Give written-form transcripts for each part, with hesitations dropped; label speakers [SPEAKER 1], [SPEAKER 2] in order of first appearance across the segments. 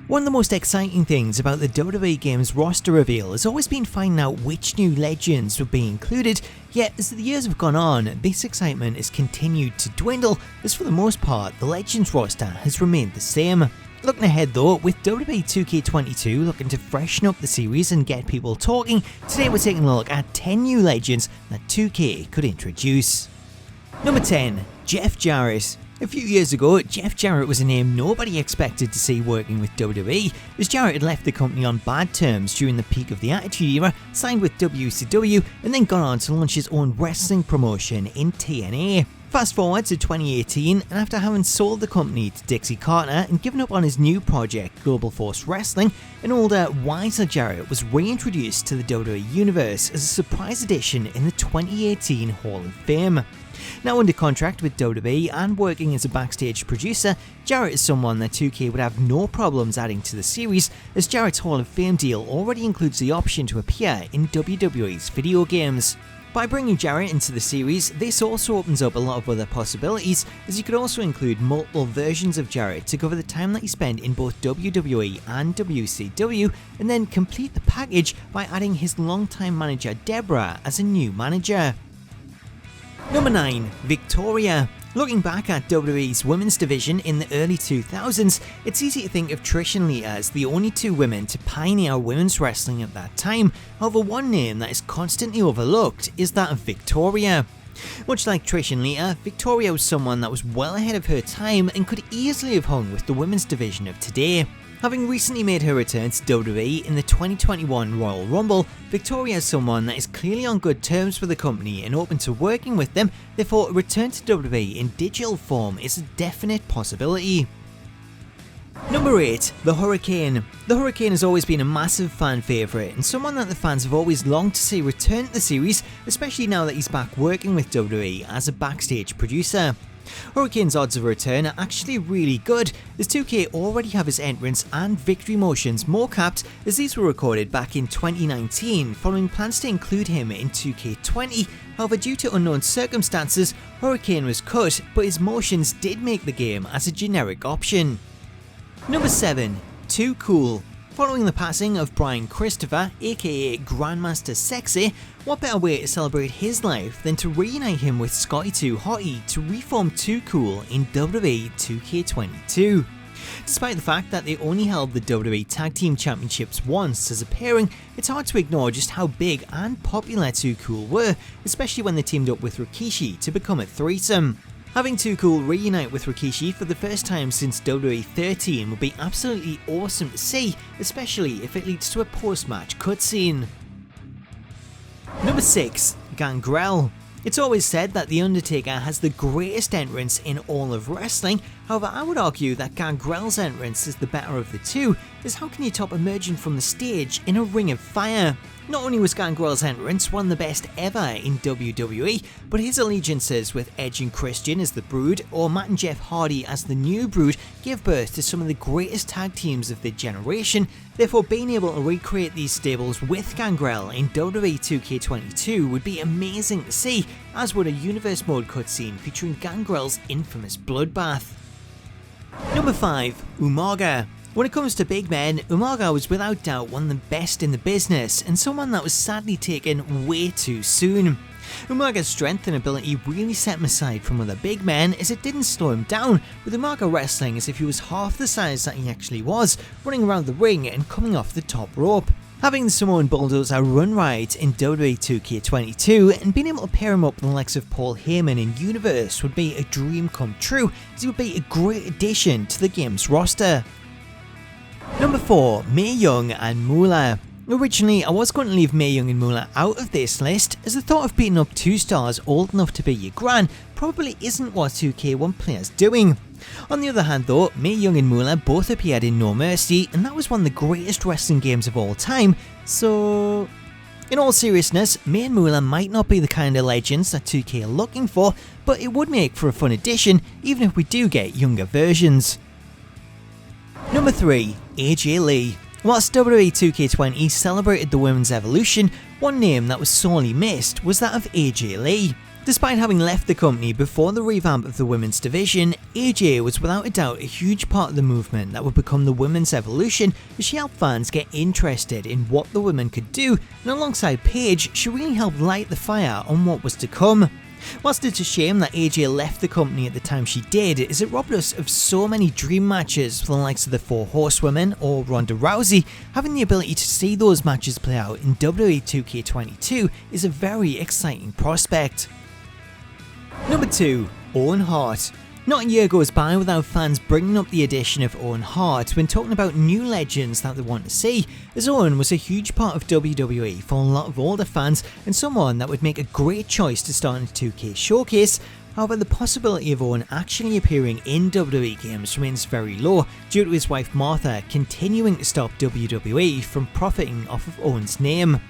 [SPEAKER 1] One of the most exciting things about the WWE game's roster reveal has always been finding out which new legends would be included, yet as the years have gone on, this excitement has continued to dwindle, as for the most part, the legends roster has remained the same. Looking ahead though, with WWE 2K22 looking to freshen up the series and get people talking, today we're taking a look at 10 new legends that 2K could introduce. Number 10. Jeff Jarrett. A few years ago, Jeff Jarrett was a name nobody expected to see working with WWE, as Jarrett had left the company on bad terms during the peak of the Attitude Era, signed with WCW, and then gone on to launch his own wrestling promotion in TNA. Fast forward to 2018, and after having sold the company to Dixie Carter and given up on his new project, Global Force Wrestling, an older, wiser Jarrett was reintroduced to the WWE Universe as a surprise addition in the 2018 Hall of Fame. Now under contract with WWE and working as a backstage producer, Jarrett is someone that 2K would have no problems adding to the series, as Jarrett's Hall of Fame deal already includes the option to appear in WWE's video games. By bringing Jarrett into the series, this also opens up a lot of other possibilities, as you could also include multiple versions of Jarrett to cover the time that he spent in both WWE and WCW, and then complete the package by adding his longtime manager Debra as a new manager. Number 9. Victoria. Looking back at WWE's women's division in the early 2000s, it's easy to think of Trish and Lita as the only two women to pioneer women's wrestling at that time. However, one name that is constantly overlooked is that of Victoria. Much like Trish and Lita, Victoria was someone that was well ahead of her time and could easily have hung with the women's division of today. Having recently made her return to WWE in the 2021 Royal Rumble, Victoria is someone that is clearly on good terms with the company and open to working with them, therefore a return to WWE in digital form is a definite possibility. Number 8. The Hurricane. The Hurricane has always been a massive fan favourite and someone that the fans have always longed to see return to the series, especially now that he's back working with WWE as a backstage producer. Hurricane's odds of return are actually really good, as 2K already have his entrance and victory motions more capped, as these were recorded back in 2019 following plans to include him in 2K20. However, due to unknown circumstances, Hurricane was cut, but his motions did make the game as a generic option. Number 7. Too Cool. Following the passing of Brian Christopher, aka Grandmaster Sexay, what better way to celebrate his life than to reunite him with Scotty Hotty to reform Too Cool in WWE 2K22. Despite the fact that they only held the WWE Tag Team Championships once as a pairing, it's hard to ignore just how big and popular Too Cool were, especially when they teamed up with Rikishi to become a threesome. Having Too Cool reunite with Rikishi for the first time since WWE 13 would be absolutely awesome to see, especially if it leads to a post-match cutscene. Number 6. Gangrel. It's always said that The Undertaker has the greatest entrance in all of wrestling, however I would argue that Gangrel's entrance is the better of the two, as how can you top emerging from the stage in a ring of fire? Not only was Gangrel's entrance one of the best ever in WWE, but his allegiances with Edge and Christian as the Brood, or Matt and Jeff Hardy as the New Brood, gave birth to some of the greatest tag teams of the generation. Therefore, being able to recreate these stables with Gangrel in WWE 2K22 would be amazing to see, as would a Universe Mode cutscene featuring Gangrel's infamous bloodbath. Number 5. Umaga. When it comes to big men, Umaga was without doubt one of the best in the business, and someone that was sadly taken way too soon. Umaga's strength and ability really set him aside from other big men, as it didn't slow him down, with Umaga wrestling as if he was half the size that he actually was, running around the ring and coming off the top rope. Having the Samoan Bulldozer run right in WWE 2K22 and being able to pair him up with the likes of Paul Heyman in Universe would be a dream come true, as he would be a great addition to the game's roster. Number 4. Mae Young and Moolah. Originally, I was going to leave Mae Young and Moolah out of this list, as the thought of beating up two stars old enough to be your gran probably isn't what 2K want players doing. On the other hand though, Mae Young and Moolah both appeared in No Mercy, and that was one of the greatest wrestling games of all time, so... In all seriousness, Mae and Moolah might not be the kind of legends that 2K are looking for, but it would make for a fun addition, even if we do get younger versions. Number 3. AJ Lee. Whilst WWE 2K20 celebrated the women's evolution, one name that was sorely missed was that of AJ Lee. Despite having left the company before the revamp of the women's division, AJ was without a doubt a huge part of the movement that would become the women's evolution, as she helped fans get interested in what the women could do, and alongside Paige, she really helped light the fire on what was to come. Whilst it's a shame that AJ left the company at the time she did, as it robbed us of so many dream matches for the likes of the 4 Horsewomen or Ronda Rousey, having the ability to see those matches play out in WWE 2K22 is a very exciting prospect. Number 2. Owen Hart. Not a year goes by without fans bringing up the addition of Owen Hart when talking about new legends that they want to see, as Owen was a huge part of WWE for a lot of older fans and someone that would make a great choice to start in a 2K showcase. However, the possibility of Owen actually appearing in WWE games remains very low due to his wife Martha continuing to stop WWE from profiting off of Owen's name.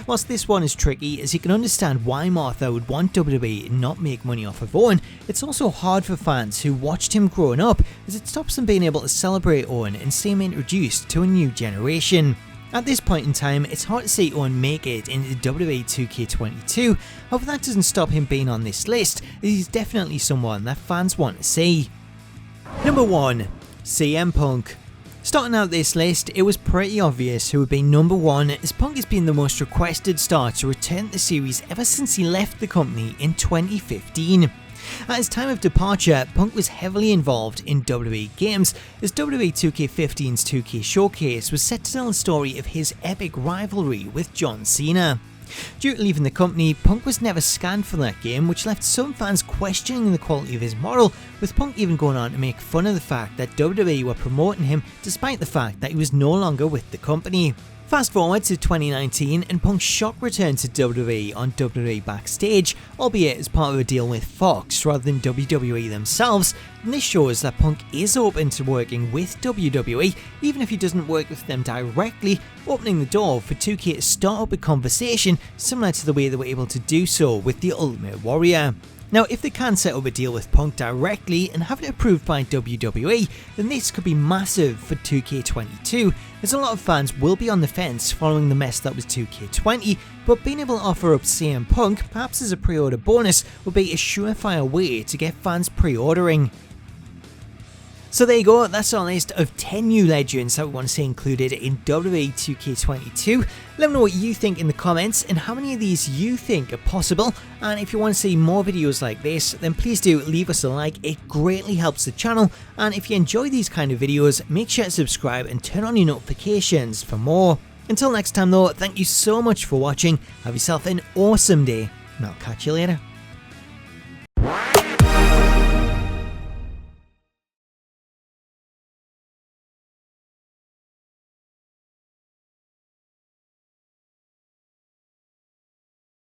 [SPEAKER 1] Whilst this one is tricky, as you can understand why Martha would want WWE to not make money off of Owen, it's also hard for fans who watched him growing up, as it stops them being able to celebrate Owen and see him introduced to a new generation. At this point in time, it's hard to see Owen make it into WWE 2K22, however that doesn't stop him being on this list, as he's definitely someone that fans want to see. Number 1. CM Punk. Starting out this list, it was pretty obvious who would be number 1, as Punk has been the most requested star to return to the series ever since he left the company in 2015. At his time of departure, Punk was heavily involved in WWE games, as WWE 2K15's 2K Showcase was set to tell the story of his epic rivalry with John Cena. Due to leaving the company, Punk was never scanned for that game, which left some fans questioning the quality of his model, with Punk even going on to make fun of the fact that WWE were promoting him despite the fact that he was no longer with the company. Fast forward to 2019 and Punk's shock return to WWE on WWE Backstage, albeit as part of a deal with Fox rather than WWE themselves, and this shows that Punk is open to working with WWE even if he doesn't work with them directly, opening the door for 2K to start up a conversation similar to the way they were able to do so with the Ultimate Warrior. Now, if they can set up a deal with Punk directly and have it approved by WWE, then this could be massive for 2K22, as a lot of fans will be on the fence following the mess that was 2K20, but being able to offer up CM Punk, perhaps as a pre-order bonus, would be a surefire way to get fans pre-ordering. So there you go, that's our list of 10 new legends that we want to see included in WWE 2K22. Let me know what you think in the comments and how many of these you think are possible, and if you want to see more videos like this, then please do leave us a like, it greatly helps the channel, and if you enjoy these kind of videos, make sure to subscribe and turn on your notifications for more. Until next time though, thank you so much for watching, have yourself an awesome day, and I'll catch you later.